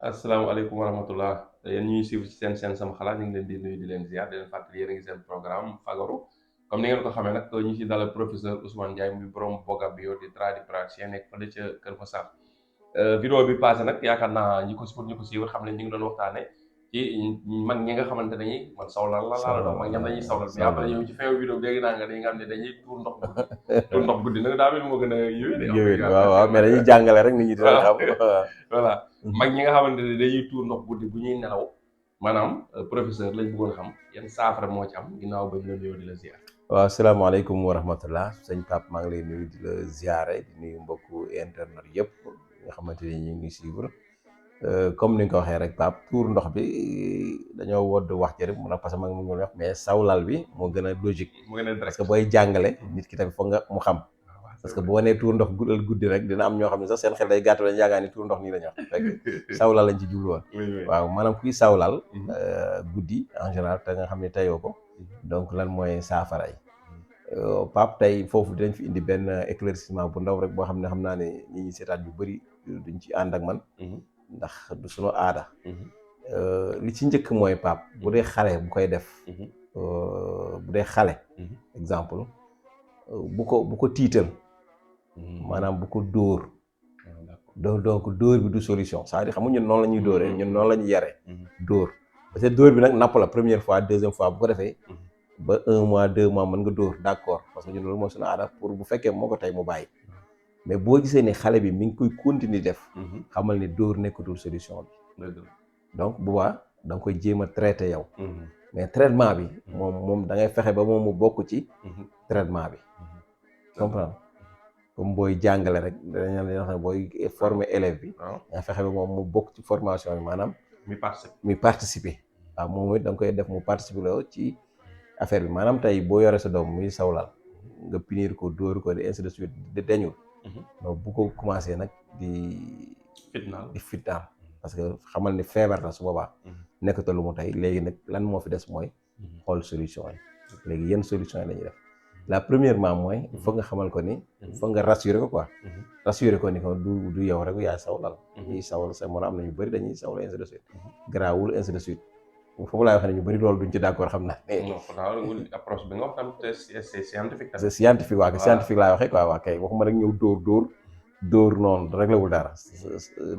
asalaamaaleykum wa rahmatullah yéen ñuy suivre ci seen sama xalaat ñu ngi leen di nuyu di leen ziar di leen fàttali yéen a ngi seen programme fagaru comme ni ngeen ko xamee nag ñu ci dalal professeur Ousmane Ndiaye muy borom Boga Bio di tradipraticien nekk fële ca Kër Massar. Vidéo bi passé nag yaakaar naa ñi ko suivre xam ne ñu ngi doon waxtaane ci mag ñi nga xamante ne ñi man sawlal la doon mag ñam dañuy sawlal mais après yow ci fin vidéo bi léegi naa nga xam ne dañuy tuur ndox guddi tuur ndox guddi nag daa mel moo gën a yëwee waaw waaw mais dañuy jàngale rek nit ñi dina xam voilà mag ñi nga xamante ne dañuy tuur ndox guddi bu ñuy nelaw maanaam professeur lañ bëggoon xam yan saafara moo ci am ginnaaw bañ la nuyoo di la ziar. waaw asalaamaaleykum wa rahmatullah sëñ Pape maa ngi lay nuyu di la ziare di nuyu mbokku internet yëpp nga xamante ni ñu ngi suivre comme ni nga ko waxee rek Pape tuur ndox bi dañoo wodd wax ci rek mun a parce que mag mu ngi wax mais sawlal bi moo gën a logique parce que booy jàngale nit ki tamit foog nga mu xam parce que boo nee tuur ndox guddal guddi rek dina am ñoo xam ne sax seen xel day gàttu lañ yaakaar ni tuur ndox nii la ñu wax fekk sawlal lañ ci jublu woon waaw maanaam kuy sawlal guddi en général te nga xam ne teyoo ko donc lan mooy saafara yi Pape tey foofu dinañ fi indi benn éclaircissement bu ndaw rek boo xam ne xam naa ne ñi ñi seetaan yu bëri duñ ci ànd ak man ndax du suñu aada li ci njëkk mooy Pape bu dee xale bu koy def bu dee xale exemple bu ko tiital maanaam bu ko dóor donc dóor bi du solution c'est-à-dire xam nga ñun noonu la ñuy dóoree ñun noonu la ñuy yaree dóor parce que dóor bi nag napp la première fois deuxième fois bu ko defee ba 1 mois 2 mois mën nga dóor d'accord parce que ñun loolu mooy suñu aada pour bu fekkee moo ko tey mu bàyyi mais boo gisee ni xale bi mi ngi koy continuer def xamal ni dóor nekkatul solution bi donc bu baax da nga koy jéem a traité yow mais traitement bi moom da ngay fexe ba moom mu bokk ci traitement bi comprendre comme booy jàngale rek dañu wax ne booy former élève bi nga fexe ba moom mu bokk ci formation bi maanaam muy participer waaw moom it da nga koy def mu participer la ci affaire bi maanaam tey boo yore sa doom muy sawlal nga punir ko dóor ko di ainsi de suite di deñul donc bu ko commencé nag di fitnaal parce que xamal ni feebar la su boobaa nekkata lu mu tey léegi nag lan moo fi des mooy xool solution yi léegi yenn solution yi la ñuy def la premièrement mooy il faut nga xamal ko ni il faut nga rassurer ko quoi rassurer ko ni ko du yow rek yaay sawlal ñuy sawal sa mën a am na ñu bëri dañuy sawal ainsi de suite garaawul ainsi de suite foofu laay wax ne ñu bëri loolu duñ ci d'accord xam naa approche bi nga wax tam c'est scientifique. c'est scientifique waa kay scientifique laay waxee quoi waa kay waxuma rek ñëw dóor noonu réglé wul dara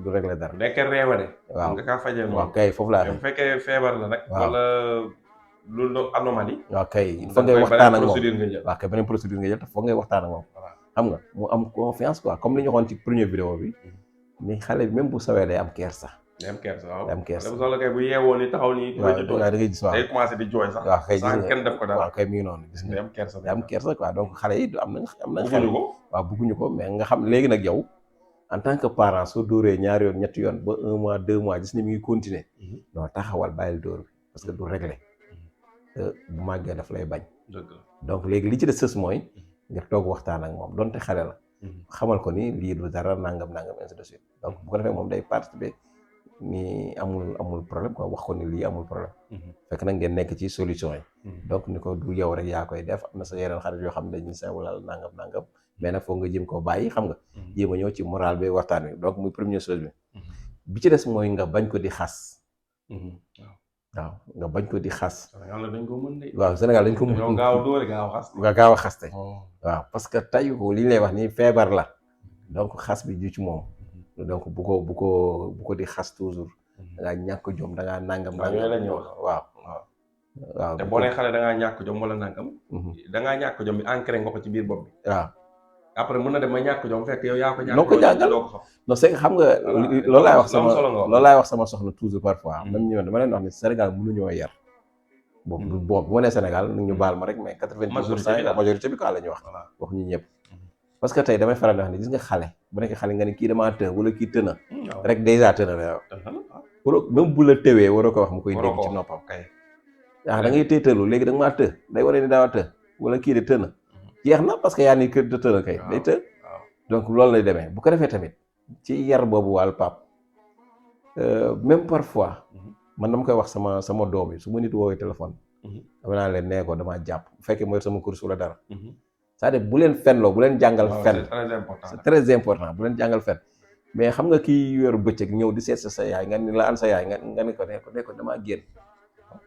du réglé dara. nekkee réewa de. waaw nga kaa fajee noonu. waaw kay foofu laa bu fekkee feebar la rek. wala lu anomalie. waaw kay il faut ngay waxtaan ak moom procédure nga jël. waaw kay beneen procédure nga jël te foog ngay waxtaan ak moom. xam nga mu am confiance quoi comme li ñu waxoon ci première vidéo bi ni xale bi même bu sawee day am kersa. day am kersa waaw day am kersa bu soxla kay bu yeewoo ni taxaw nii. waaw da ngay gis waaw day commencé di jooy sax. waaw kay gis nga kenn def ko dara. waaw kay mi ngi noonu gis nga day am kersa day am kersa quoi donc xale yi am nañ bëgguñu ko. waaw bëgguñu ko mais nga xam léegi nag yow en tant que parent soo dóoree ñaari yoon ñetti yoon ba 1 mois 2 mois gis ni mi ngi continuer non taxawal bàyyil dóor bi parce que du réglé bu màggee daf lay bañ donc léegi li ci des sës mooy nga toog waxtaan ak moom donte xale la xamal ko ni lii du dara nangam ainsi de suite donc bu ko defee moom day participer ni amul problème quoi wax ko ni lii amul problème fekk nag ngeen nekk ci solution yi donc ni ko du yow rek yaa koy def am na sa yeneen xarit yoo xam ne dañuy sawlal nangam mais nag foog nga jéem koo bàyyi xam nga jéem a ñëw ci moral bi waxtaan wi donc muy première chose bi ci des mooy nga bañ ko di xas waaw nga bañ ko di xas waaw Sénégal dañ ko mën nga gaaw a xaste waaw parce que tayu ko li ñu lay wax ni feebar la donc xas bi ju ci moom donc bu ko di xas toujours da ngaa ñàkk jom da ngaa nangam waaw te boo nee xale da ngaa ñàkk jom wala nangam da ngaa ñàkk jom bi ancré nga ko ci biir bopp bi waaw après mën na dem ma ñàkk jom fekk yow yaa ko ñàkk noo ko jàngal non c'est que xam nga loolu laay wax sama soxna toujours parfois même ñu dama leen wax ni Sénégal mënuñoo yar boobu bu ma nee Sénégal nu ñu baal ma rek mais 90% majorité bi quoi la ñuy wax ñu ñëpp parce que tey damay faral di wax ni gis nga xale bu nekkee xale nga ni kii damaa të wala kii tëna rek déjà tëna la yow même bu la tëwee waroo ko wax mu koy dégg ci noppam waaw da ngay tëytalu léegi da nga maa të day waree ni daawa të wala kii de tëna jeex na parce que yaa ni kër de tëna kay day të donc loolu lay demee bu ko defee tamit ci yar boobu wàll pap même parfois man dama koy wax sama doom yi su ma nit woowee téléphone dama naa leen nee ko damaa jàpp bu fekkee mooy sama course wala dara c'est-à-dire bu leen fenloo bu leen jàngal fen c'est très important bu leen jàngal fen mais xam nga kii yor bëccëg ñëw di seet sa yaay nga ni la an sa yaay nga ne ko damaa génn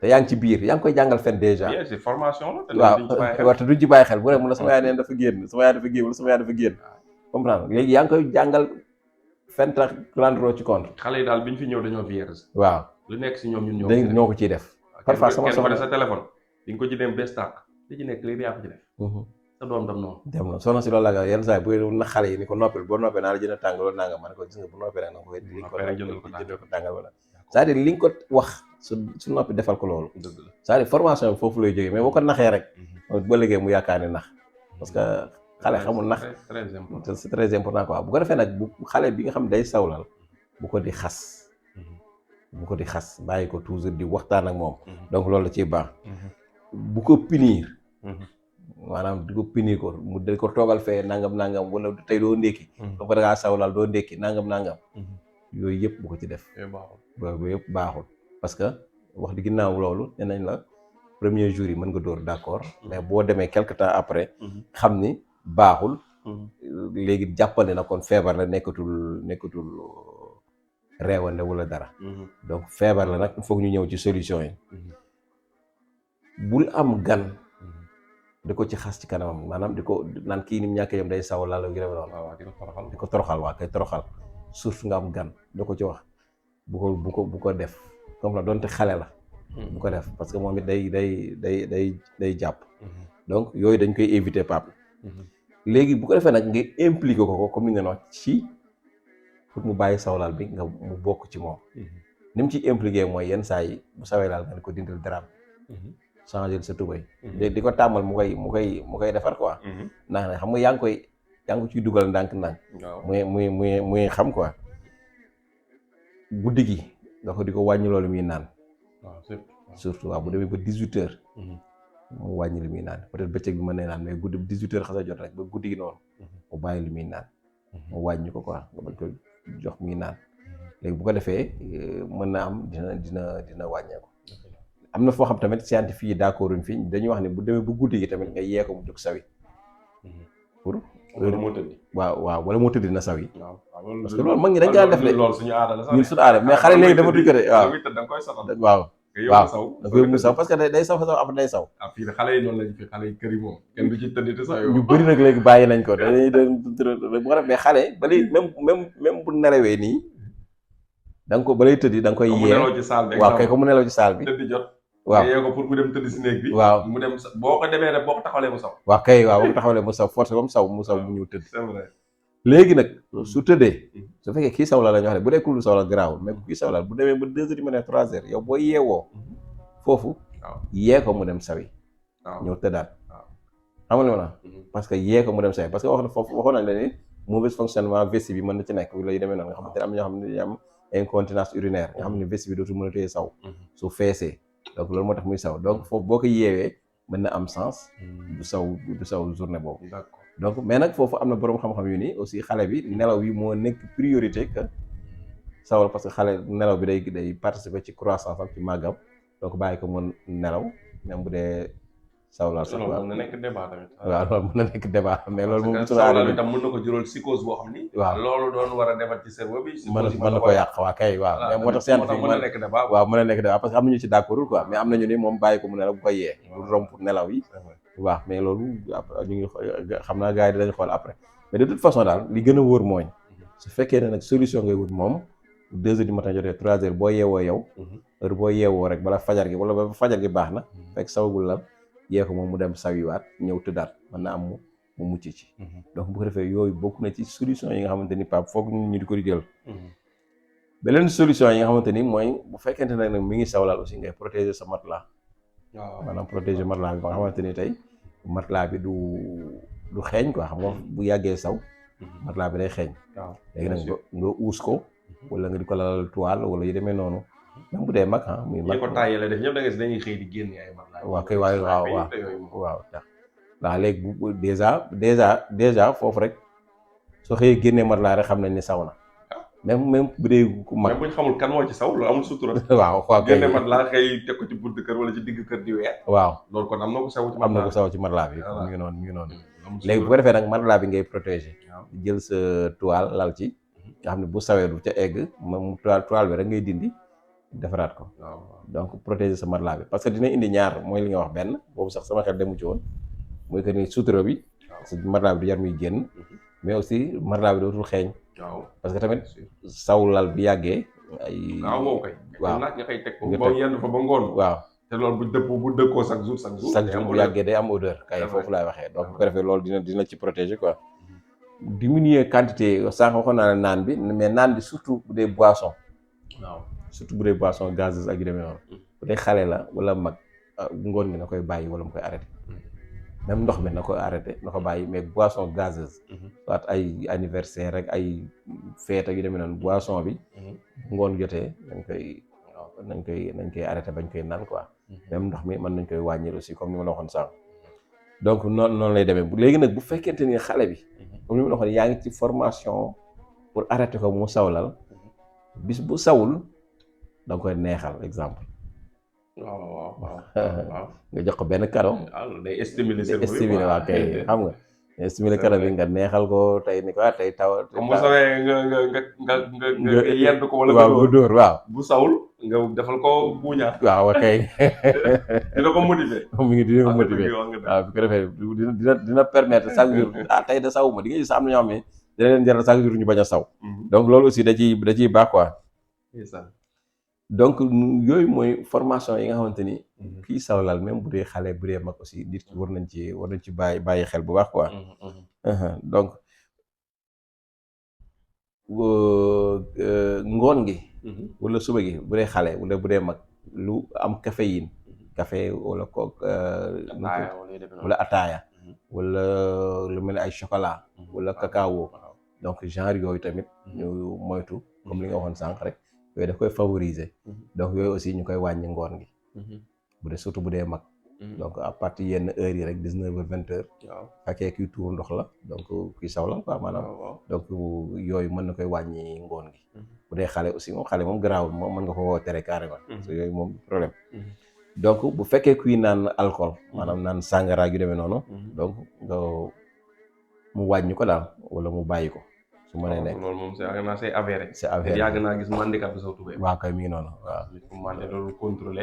te yaa ngi ci biir yaa ngi koy jàngal fen déjà. bien c'est formation la. waaw te duñ ci bàyyi xel bu rek mu ne sama yaay neen dafa génn sama yaay dafa génn wala sama yaay dafa génn comprendre léegi yaa ngi koy jàngal fen tax rendre ci compte. xale yi daal bi ñu fi ñëw dañoo vierge. waaw lu nekk si ñoom ñun ñoo ko ciy def. parfois sama soxna sa téléphone di nga ko ci dem bés tàq li ci nekk léegi yaa ko ci def. sa doom dem noonu. dem na soxna si loolu la yenn saa yi bu na xale yi ni ko noppil boo noppee naa la jënd tàng loolu naa nga ma ne ko gis nga bu noppee nag na ko jëndal ko tàngal wala c'est-à-dire li nga ko wax su noppi defal ko loolu. c'est-à-dire formation bi foofu lay jógee mais boo ko naxee rek. ba léegi mu yaakaar ni nax parce que xale xamul nax c'est très important quoi bu ko defee nag bu xale bi nga xam day sawlal bu ko di xas. bu ko di xas bàyyi ko toujours di waxtaan ak moom. donc loolu la ciy baax. bu ko punir. maanaam di ko punir ko mu di ko toogal fee nangam wala tey doo ndékki. ba pare ngaa sawlal doo ndékki nangam. yooyu yëpp bu ko ci def. boobu yëpp baaxul parce que wax di ginnaaw loolu nee nañ la premier jour yi mën nga dóor d'accord mais boo demee quelque temps après. xam ni baaxul. léegi jàppale na kon feebar la nekkatul reewande wala dara. donc feebar la nag il faut ñu ñëw ci solution yi. bul am gan. di ko ci xas ci kanamam maanaam di ko naan kii ni mu ñàkk yam day saw laala gi noonu. di ko toroxal waa kay toroxal surtout nga am gan da ko ci wax bu ko def comme la doonte xale la. bu ko def parce que moom it day jàpp. donc yooyu dañ koy éviter Pape. léegi bu ko defee nag nga impliqué ko comme ni nga wax ci pour mu bàyyi sawlaal bi nga mu bokk ci moom. ni mu ciy impliqué mooy yenn saa yi bu sawee laal nga ne ko dindal daraam. changer sa tubay. di ko tàmmal mu koy defar quoi. ndax xam nga yaa ngi ko ciy dugal ndànk-ndànk. muy xam quoi. guddi gi nga ko di ko wàññi loolu muy naan. surtout waaw bu demee ba 18h. mu wàññi li muy naan peut-être bëccëg bi mën na naan mais guddi 18h xasa jot rek ba guddi gi noonu. mu bàyyi li muy naan. mu wàññi ko quoi nga bañ ko jox muy naan. léegi bu ko defee mën na am dina wàññeeku. am na foo xam tamit scientifique yi d'accord uñ fi dañuy wax ne bu demee bu guddi gi tamit nga yee ko mu jóg sawi. pour wala moo tëddi. waaw wala moo tëddi na sawi. parce que loolu loolu mag ñi dañ daan def de. loolu suñu aada la sax ñun suñu aada mais xale léegi dafa duñ ko de waaw. waaw da koy mu saw parce que day saw après day saw. fii de xale yi noonu lañ fi xale yi kër yi moom kenn du ci tëddi te saw ñu bëri nag léegi bàyyi nañ ko dañuy bu ko def mais xale ba léegi même bu nelawee nii da nga ko ba lay tëddi da nga koy yee waaw kay ko mu nelaw ci saal bi tëddi jot waaw yee ko pour mu dem tëdd si néeg bi waaw mu dem boo ko demee rek boo ko taxawalee mu saw waaw kay waaw boo ko taxawalee mu saw forcé ba mu saw mu ñëw tëdd c'est vrai léegi nag su tëddee su fekkee kii saw la la ñu wax ne bu dee ku saw la garaawul mais kii saw la bu demee ba 2 heures du matin 3 heures yow boo yeewoo foofu yee ko mu dem sawi ñëw tëddaat xam nga la parce que yee ko mu dem sawi parce que wax na foofu waxoon nañ la ni mauvais fonctionnement vessie bi mën na ci nekk wala yu demee noonu nga xamante ne am ñoo xam ne dañuy am incontinence urinaire nga xam ne vessie bi dootul mën a téye saw su feesee donc loolu moo tax muy saw donc foofu boo ko yeewee mën na am sens du saw journée boobu donc mais nag foofu am na boroom xam-xam yu ni aussi xale bi nelaw yi moo nekk priorité que sawal parce que xale nelaw bi day participer ci croissance am ci màggam donc bàyyi ko mën nelaw même bu dee sawlaal sax waaw mën na nekk débat tamit waaw loolu mën na nekk débat mais loolu moom sawlaal bi tam mën na ko jural psychose boo xam ni waaw loolu doon war a demat ci cerveau bi mën na ko yàq waa kay waaw mais moo tax scientifique mën na nekk débat waaw mën na nekk débat parce que am nañu ci d'accordul quoi mais am nañu ni moom bàyyi ko mu nelaw bu ko yee bu romp nelaw yi waaw mais loolu ñu ngi xam naa gars yi dinañ xool après mais de toute façon daal li gën a wóor mooy su fekkee ne nag solution ngay wut moom 2 heures du matin jotee 3 heures boo yeewoo yow heure boo yeewoo rek bala fajar gi wala ba fajar gi baax na fekk sawagul lan yee ko moom mu dem sawiwaat ñëw tëddaat mën na am mu mucc ci donc bu ko defee yooyu bokk na ci solution yi nga xamante ni Pape foog ñu di ko di jël beneen solution yi nga xamante ni mooy bu fekkente ne nag mi ngi sawlaal aussi ngay protéger sa matelas maanaam protéger matelas bi ba nga xamante ni tey matelas bi du xeeñ quoi xam nga bu yàggee saw matelas bi day xeeñ léegi nag nga uus ko wala nga di ko lalal toile wala yu demee noonu même bu dee mag muy mag ñi ko taayee la def ñëpp da nga gis dañuy xëy di génn ay matelas waaw kay waaw tax ndax léegi bu déjà foofu rek soo xëyee génnee matelas rek xam nañ ni saw na même bu dee ku mag même bu ñu xamul kan moo ci saw loolu amul sutura waaw kay génne matelas xëy teg ko ci buntu kër wala ci digg kër di weer waaw loolu kon am na ko saw ci matelas am na ko saw ci matelas bi mu ngi noonu léegi bu ko defee nag matelas bi ngay protéger jël sa toile lal ci nga xam ne bu sawee du ca egg moom toile bi rek ngay dindi defaraat ko. donc protéger sa matelas bi parce que dina indi ñaar mooy li nga wax benn boobu sax sama xel demu ci woon mooy que ni sutura bi parce que matelas bi du jar muy génn mais aussi matelas bi dootul xeeñ. parce que tamit saw lal bi yàggee ay waaw kay waaw nga xëy teg ko ba yenn fa ba ngoon. waaw te loolu bu dëkkoo chaque jour bu yàggee day am odeur kay foofu laay waxee donc bu ko defee loolu dina ci protéger quoi. diminuer quantité sànq waxoon naa ne naan bi mais naan bi surtout bu dee boisson. waaw surtout bu dee boisson gazeuse ak yu demee noonu. bu dee xale la wala mag ngoon gi na koy bàyyi wala mu koy arrêté. même ndox mi na ko arrêté na ko bàyyi mais boisson gazeuse. soit ay anniversaire rek ay fête ak yu demee noonu boisson bi. ngoon jotee nañ koy arrêté bañ koy naan quoi. même ndox mi mën nañ koy wàññil aussi comme ni ma la waxoon sànq. donc noonu lay demee léegi nag bu fekkente ni xale bi. comme ni ma la waxoon yaa ngi ci formation pour arrêter ko mu sawlal bis bu sawul da nga koy neexal exemple. waaw nga jox ko benn cadeau. day stimuler waa kay xam nga. stimuler cadeau bi nga neexal ko tey ni ko tey taw. comme bu sawee nga yedd ko wala. waaw bu dóor waaw. bu sawul nga defal ko buuñaat. waaw kay. dina ko motiver. mu ngi dina ko motiver waaw bu ko defee dina permettre chaque jour tey da saw ma di nga gis am na ñoo xam ne dina leen jaral chaque jour ñu bañ a saw. donc loolu aussi da ciy baax quoi. donc yooyu mooy formation yi nga xamante ni. kii sawlal même bu dee xale bu dee mag aussi nit ki war nañ ci bàyyi xel bu baax quoi. donc ngoon gi. wala suba gi bu dee xale wala bu dee mag lu am caféine. café wala coke. wala ataaya. wala lu mel ni ay chocolat. wala cacao. donc genre yooyu tamit ñu moytu comme li nga waxoon sànq rek. yooyu daf koy favoriser. donc yooyu aussi ñu koy wàññi ngoon gi. bu dee surtout bu dee mag. donc à partir yenn heures yi rek 19h 20h. waaw fekkee kii tuur ndox la donc kii sawlal quoi maanaam. donc yooyu mën na koy wàññi ngoon gi. bu dee xale aussi moom xale moom garaawul moom mën nga ko woo tere carrément. parce que yooyu moom problème. donc bu fekkee kuy naan alcool. maanaam naan sàngara yu demee noonu. donc nga mu wàññi ko daal wala mu bàyyi ko. su ma nee nekk loolu moom c'est avéré. c'est avéré yàgg naa gis mandikat bi saw tubéy. waaw kay mi ngi noonu waaw. nit ku mandi loolu contrôlé.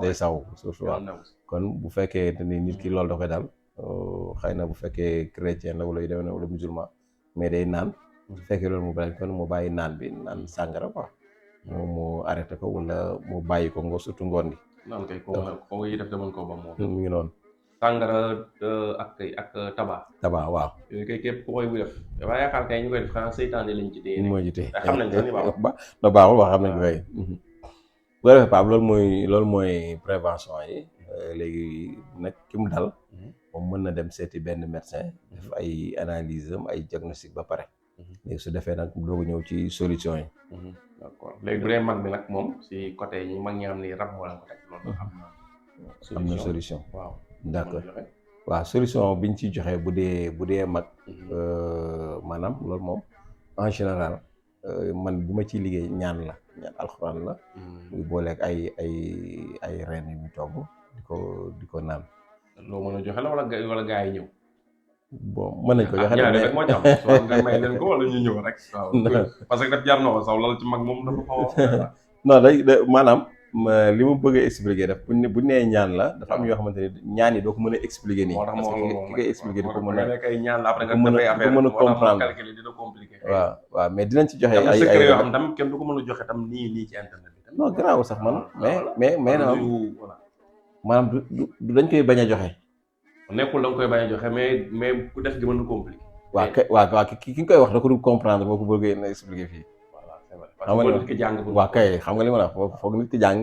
day saw surtout waaw. kon bu fekkee ni nit ki loolu da koy dal xëy na bu fekkee chrétien la wala yu demee noonu wala musulman mais day naan. bu fekkee loolu mu bàyyi kon mu bàyyi naan bi naan sàngara quoi. moom mu arrêté ko wala mu bàyyi ko nga surtout ngoon gi. naan kay ko nga def demoon ko ba moom. mi ngi noonu. sàngara ak tabac. tabac waaw. yooyu kay képp ku koy bu def dafaa yaakaar kay ñu koy def xanaa seytaane lañ ci téye. moo ci téye xam nañ ko ni baaxul. ba baaxul wax xam nañ ko kay. bu ko defee Pape loolu mooy prévention yi. léegi nag ki mu dal. moom mën na dem seeti benn médecin. def ay analyse am ay diagnostic ba pare. léegi su defee nag doogu ñëw ci solution yi. d'accord léegi bu dee mag bi nag moom si côté ñi mag ñi xam ni rab moo leen ko teg loolu am na solution waaw. d'accord waaw solution bi ñu ciy joxe bu dee mag. maanaam loolu moom en général man bi ma ciy liggéey ñaan alxuraan la. muy booleeg ay reen yu ñu togg di ko naan. loo mën a joxe la wala gaa yi ñëw. bon mën nañ ko joxe ñaari rek moo ci am soit nga may leen ko wala ñu ñëw rek. waaw parce que daf jar na ko saw lal ci mag moom dafa xaw a. non maanaam. li ma bëgg a expliquer daf bu nee ñaan la dafa am yoo xamante ne ñaan yi doo ko mën a expliquer nii. parce que ki koy expliquer di ko mën a comprendre waaw mais dinañ ci joxe ay secret yoo xam tam kenn du ko mën a joxe tam nii ci internet bi. non garaaw sax man mais maanaam du dañ koy bañ a joxe. nekkul da nga koy bañ a joxe mais ku def gi mën na compliqué. waaw ki nga koy wax da ko du comprendre boo ko bëggee na expliquer fii. xam nga nit ki jàng waaw kay xam nga li ma la wax foog nit ki jàng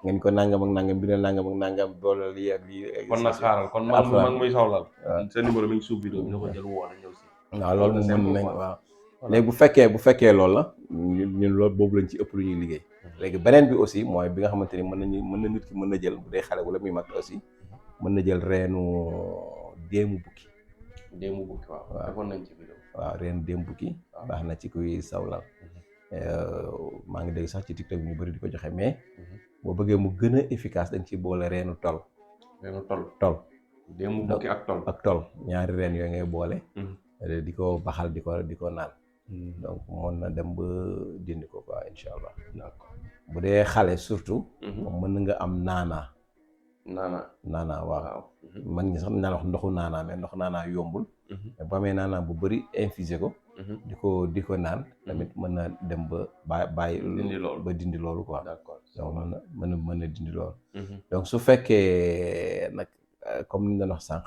ngeen ko nangam ak nangam bi ne nangam ak nangam boole lii ak lii. kon nag xaaral kon mag muy sawlal. sa numéro mi ngi suuf vidéo bi nga ko jël woo na ñëw si. waaw loolu moom mën nañ waaw. léegi bu fekkee loolu la ñun loolu boobu lañ ci ëpp lu ñuy liggéey. léegi beneen bi aussi mooy bi nga xamante ni mën na nit ki mën na jël bu dee xale wala muy mag aussi mën na jël reenu déemu bukki. déemu bukki waaw defoon nañ ci vidéo. waaw reenu déemu bukki baax na ci kuy sawlal. maa ngi dégg sax ci TikTok bi ñu bëri di ko joxe mais boo bëggee mu gën a efficace dañ ciy boole reenu tol. tol. déemu bukki ak tol. ñaari reen yooyu ngay boole. di ko baxal di ko naan. donc mën na dem ba dindi ko quoi incha allah. d'accord. bu dee xale surtout. moom mën nga am naanaa. naanaa waaw. mag ñi sax naan wax ndoxu naanaa mais ndoxu naanaa yombul. mais bu amee naanaa bu bëri infusé ko. di ko naan tamit mën na dem ba bàyyi. ba dindi loolu quoi. d'accord donc mën na dindi loolu. donc su fekkee nag comme ni ñu doon wax sànq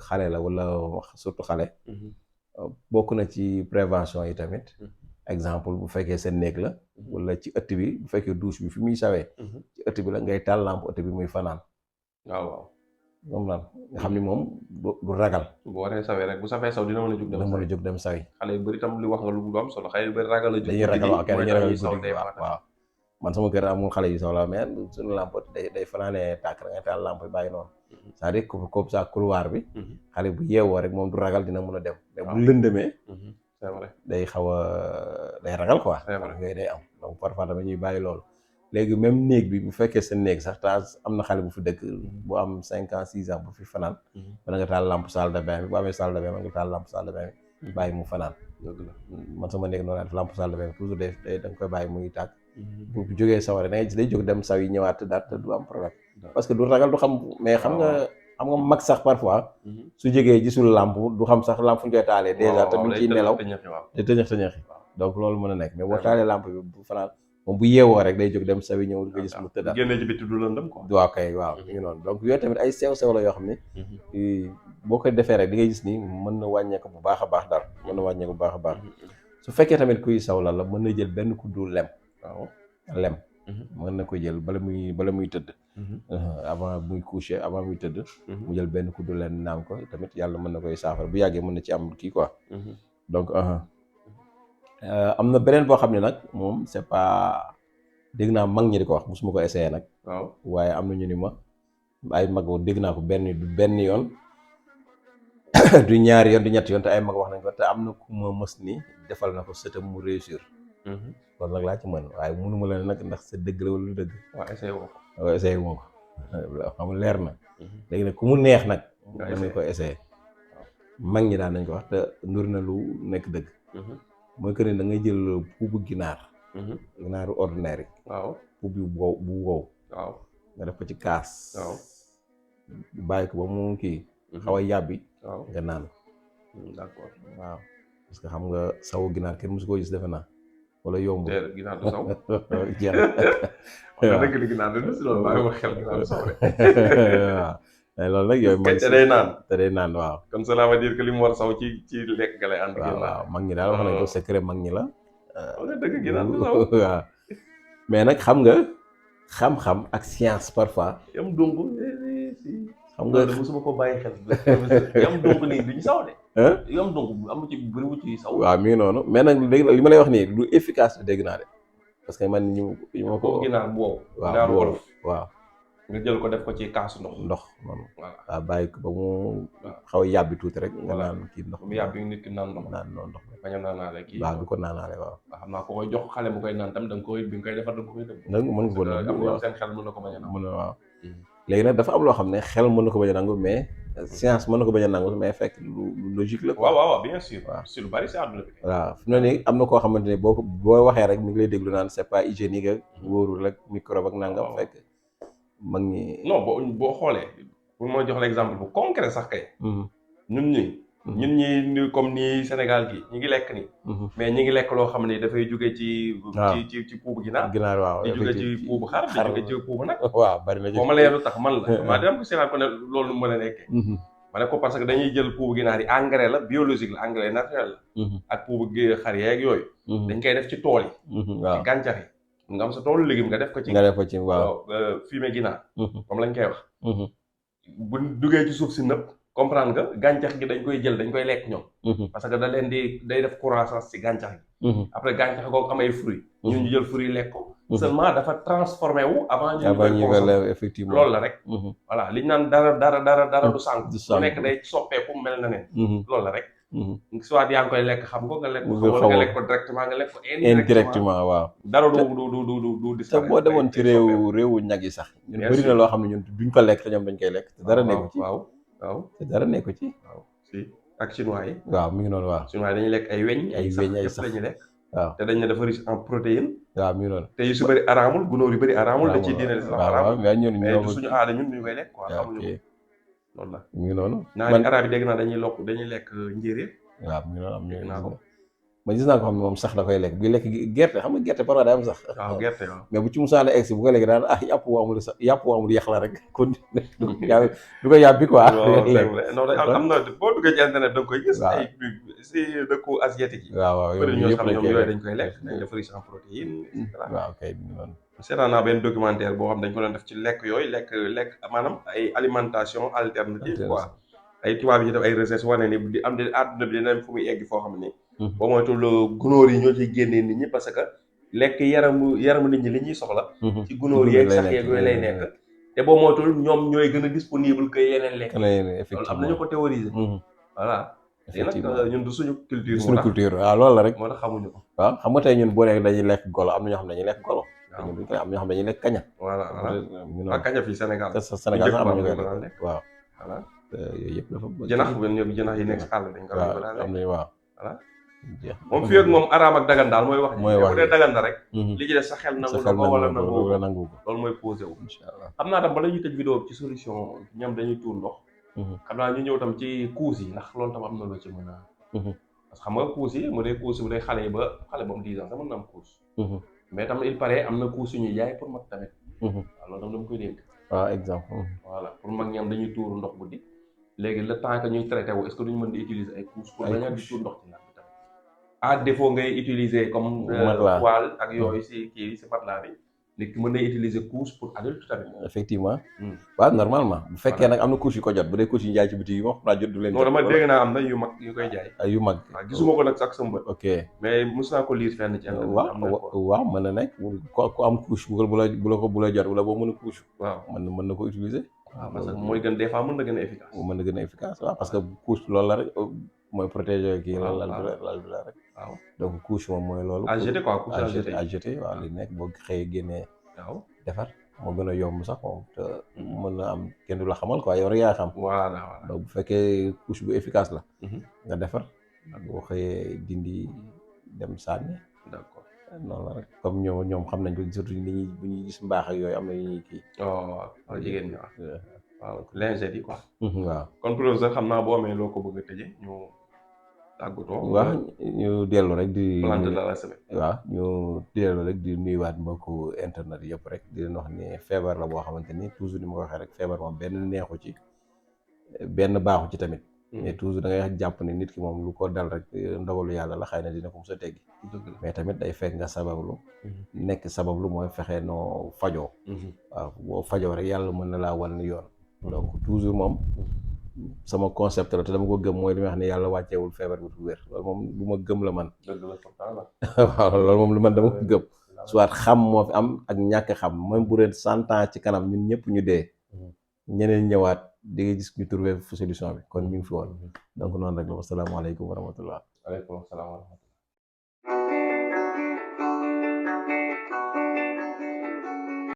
xale la wala surtout xale. bokk na ci prévention yi tamit. exemple bu fekkee seen néeg la. wala ci ëtt bi bu fekkee douche bi fi muy sawee. ci ëtt bi la ngay taal lampe ëtt bi muy fanaan. waaw. moom la nga xam ni moom du ragal. bu waree sawee rek bu safee saw dina mën a jóg dem sawi. xale yu bëri tam li wax nga lu am solo xale yu bëri ragal a jóg. dañuy ragal waaw dañuy ragal guddi waaw. man sama kër amul xale yu saw la mais suñu lampe day fanaanee tàkk da ngay taal lampe yi bàyyi noonu. c'est-à-dire comme ça couloir bi. xale bu yeewoo rek moom du ragal dina mën a dem. mais bu lëndëmee. c'est vrai day xaw a day ragal quoi. yooyu day am donc parfois dama ñuy bàyyi loolu. léegi même néeg bi bu fekkee seen néeg sax am na xale bu fi dëkk bu am 5 ans 6 ans bu fi fanaan. mën nga taal lampe salle de bain bi bu amee salle de bain mën nga taal lampe salle de bain bi bàyyi mu fanaan. man sama néeg noonu laa def lampe salle de bain bi toujours da nga koy bàyyi muy tàkk. bu jógee saware da ngay gis day jóg dem saw yi ñëwaat daal te du am problème. parce que du ragal du xam mais xam nga mag sax parfois. su jógee gisul lampe du xam sax lampe fu ñu koy taalee. déjà te mu ciy nelaw te tëñëx donc loolu mën a nekk mais boo taalee lampe bi bu fanaan moom bu yeewoo rek day jóg dem sawi ñëw nga gis mu tëddaat. génne ci biti du lëndëm quoi. waaw kay waaw mi ngi noonu donc yooyu tamit ay sew la yoo xam ne. boo ko defee rek di ngay gis ni mën na wàññeeku bu baax a baax daal mën na wàññeeku bu baax a baax. su fekkee tamit kuy saw la mën na jël benn kuddu lem. waaw lem. mën na ko jël bala muy tëdd. avant muy coucher avant muy tëdd. mu jël benn kuddu lem naan ko tamit yàlla mën na koy saafara bu yàggee mën na ci am kii quoi. donc am na beneen boo xam ne nag moom c'est pas dégg naa mag ñi di ko wax mosuma ko essayé nag. waaw waaye am na ñu ni ma ay mag dégg naa ko benn yoon du ñaari yoon du ñetti yoon te ay mag wax nañ ko te am na ku ma mës ni defal na ko sëtam mu réussir. loolu nag laa ci mën waaye mënuma la nag ndax sa dëgg la wala lu dëgg. waaw essayé woo ko. waaw essayé woo ko xam leer na. léegi nag ku mu neex nag. mën nga ko essayé. mag ñi daan nañ ko wax te ndur na lu nekk dëgg. mooy que ne da ngay jël puubu ginaar. ginaaru ordinaire yi. waaw puub bu wow. waaw nga def ko ci kaas. waaw bàyyi ko ba mu kii. xaw a yàbbi. waaw nga naan. d'accord waaw parce que xam nga sawu ginaar kenn mosu koo gis defe naa. wala yomb déedéet ginaar du saw. jeex na dëgg li ginaar du si loolu bàyyi ma xel ginaar du saw rek. waaw loolu nag yooyu. te day naan te day naan waaw. comme cela veut dire que li mu war saw ci lekk ga lay ànd. waaw mag ñi daal wax nañ ko secret mag ñi la. wala dëgg ginaar du saw. waaw mais nag xam nga xam-xam ak science parfois. yam donc xam nga mosuma ko bàyyi xel. yam donc nii duñu saw de. yam donc am ci bëriwu ci saw. waaw mi ngi noonu mais nag li ma lay wax nii lu efficace dégg naa de parce que man ñu ma ko. ginaar bu wow. waaw wolof waaw. nga jël ko def ko ci kaasu ndox noonu. voilà waaw bàyyi ko ba mu xaw a yàbbi tuuti rek. nga naan kii ndox mu yàbbi nit ki naan ndox. ndox bañ a naanaale kii. waaw du ko naanaale waaw. xam naa ko koy jox xale bu koy naan tam da nga koy bi nga koy defar da nga koy def. mën nga ko nangu waaw seen xel mën na ko bañ a nangu. waaw léegi nag dafa am loo xam ne xel mën na ko bañ a nangu mais science mën na ko bañ a nangu mais fekk lu logique la. waaw bien sûr. waaw si lu bari si àdduna bi. waaw fi mu ne nii am na koo xamante ne boo waxee rek mi ngi lay déglu naan c'est pas hygiénique ak wóorul ak microbe ak nangam fekk mag ñi. non boo xoolee pour ma jox l'exemple bu concret sax kay. ñun ñi comme ni Sénégal gi ñi ngi lekk nii. mais ñi ngi lekk loo xam ne dafay jóge ci. ci puubu ginaar. waaw di jóge ci puubu xar di jóge ci puubu nag. waaw bari na ci boo ma leen lu tax man la. maa dem ko seetaan ko ne loolu mën a nekkee. ma ne ko parce que dañuy jël puubu ginaar yi engrais la biologique la engrais naturel la. ak puubu xar yeeg yooyu. dañ koy def ci tool yi. waaw ci gàncax yi. nga am sa toolu légume nga def ko ci. waaw fumier ginaar. comme lañ koy wax. bu duggee ci suuf si nëpp. comprendre nga gàncax gi dañ koy jël dañ koy lekk ñoom. parce que da leen day def croissance ci gàncax gi. après gàncax googu am ay fruits. ñun ñu jël fruits lekk ko. seulement dafa transformé wu avant ñu koy effectivement loolu la rek. voilà li ñu naan dara du sànq. lu nekk day soppeeku mel na ne. loolu la rek. soit yaa ngi koy lekk xam nga lekk ko wala nga lekk ko directement nga lekk ko indirectement waaw. dara du te boo demoon ci réewu ñag yi sax. ñun bëri na loo xam ne ñun duñ ko lekk te ñoom dañ koy lekk te dara nekku ci. waaw te dara nekku ci. waaw si ak chinois yi. waaw mi ngi noonu waaw. chinois yi dañuy lekk ay weñ. ay weñ ay yëpp sax lañuy lekk. waaw te dañ ne dafa riche en protéines. waaw mi ngi noonu. te yu su bëri araamul gunóor yu bëri araamul. da ciy diine l'islam araamul. mais ñun mais du suñu aada ñun ñu koy lekk quoi. ok loolu la. mi ngi noonu. naa ni araab yi dégg naa dañuy lekk njéeréer. waaw mi ngi noonu am dégg naa ko. ma gis naa ko xam ne moom sax da koy lekk bi lekk gerte xam nga gerte parfois day am sax. waaw gerte waaw. mais bu ci musaana egsi bu ko lekk daan yàpp wu amul yàq la rek kon du ko yàbbi quoi. non am na boo duggee ci internet da nga koy gis. ay si dëkku asiatique yi. waaw bëri ñoo xam ñoom yooyu dañ koy lekk dañ def riche en protéines. waaw kay bi noonu. seetaan naa benn documentaire boo xam dañ ko doon def ci lekk yooyu lekk maanaam ay alimentation alternative quoi. ay tubaab yi def ay recherche wane ni di am di àdduna bi dina fu muy egg foo xam ne. boo moytul gunóor yi ñoo ciy génnee nit ñi parce que lekk yaramu nit ñi li ñuy soxla. ci gunóor yeeg sax yeeg yooyu lay nekk. te boo moytul ñoom ñooy gën a disponible que yeneen lekk. effectivement loolu am nañu ko théoriser. voilà. effectivement nag ñun du suñu culture. suñu culture waaw loolu la rek. moo tax xamuñu ko. waaw xam nga tey ñun boo nekk dañuy lekk golo am na ñoo xam ne dañuy lekk golo. waaw am na ñoo xam ne dañuy lekk kaña. voilà ak kaña fii Sénégal. Sénégal sax am nañu koy lekk waaw. voilà yooyu yëpp dafa bëgg. jënax yi nekk si àll dañ ko am nañu waaw. voilà moom fii ak moom araam ak dagan daal mooy wax. mooy wax bu dee dagan na rek. li ci des sa xel nangu na ko wala nangu ko loolu mooy posé wu. incha allah xam naa tam bala ñuy tëj vidéo ci solution ñam dañuy tuur ndox. xam naa ñu ñëw tam ci couche yi ndax loolu tam am na loo ci mën a. parce que xam nga couche yi mu dee couche bu dee xale ba mu 10 ans sax mën na am couche. mais tam il paraît am na couche yu ñuy jaay pour mag tamit. waaw loolu tam dama koy dégg. waaw exemple. voilà pour mag ñam dañuy tuur ndox guddi léegi le temps que ñuy traité wu est-ce que duñu mën di utiliser ay couche pour bañ a di tuur ndox ci nag bi tamit à défaut ngay utiliser comme toile ak yooyu si kii si matelas bi nit ki mën na utiliser couche pour adulte tamit. effectivement. waaw normalement bu fekkee nag am na couche yu ko jot bu dee couche yu jaay ci biti yi moom naa jot du leen. non dama dégg naa am na yu mag yu koy jaay. ay yu mag. waaw gisuma ko nag sax sama bët. ok mais mos naa ko lire fenn ci waaw mën na nekk ku am couche bu la jot wala boo mën a couche. waaw mën na ko utiliser. waaw parce que mooy gën des fois mën na gën a efficace. mën na gën a efficace waaw parce que couche loolu la rek mooy protéger kii lal bi la rek. waaw donc couche moom mooy loolu. à jeter quoi couche à jeter waaw li nekk boo xëyee génnee. waaw defar moo gën a yomb sax moom te mën na am kenn du la xamal quoi yow rek yaa xam. voilà donc bu fekkee couche bu efficace la. nga defar boo xëyee dindi dem sànni. d'accord. noonu la rek comme ñoom xam nañ ko surtout bu ñuy gis mbaax ak yooyu am na yu ñuy kii. waaw jigéen ñi waaw lingette yi quoi. waaw kon professeur xam naa boo amee loo ko bëgg a tëjee ñu tàggatoo. waaw ñu dellu rek di. plante de la semaine. waaw ñu dellu rek di nuyuwaat mbokku internet yëpp rek di leen wax ni feebar la boo xamante ni toujours ni ma ko waxee rek feebar moom benn neexu ci benn baaxu ci tamit. mais toujours da ngay jàpp ne nit ki moom lu ko dal rek ndogalu yàlla la xëy na dina ko mos a teggi. mais tamit day fekk nga sabablu. nekk sabablu mooy fexe noo fajoo. waaw boo fajoo rek yàlla mën na laa wan yoon. donc toujours moom sama concept la te dama ko gëm mooy li may wax ne yàlla wàcceewul feebar bi fu wér loolu moom lu ma gëm la man. waaw loolu moom lu man dama ko gëm. soit xam moo fi am ak ñàkk xam même bu dee 100 ans ci kanam ñun ñëpp ñu dee. ñeneen ñëwaat di nga gis ñu trouvé solution bi kon ñu ngi fi woon donc noonu rek la wasalaamaaleykum wa rahmatullah. waaleykum salaam wa rahmatullah.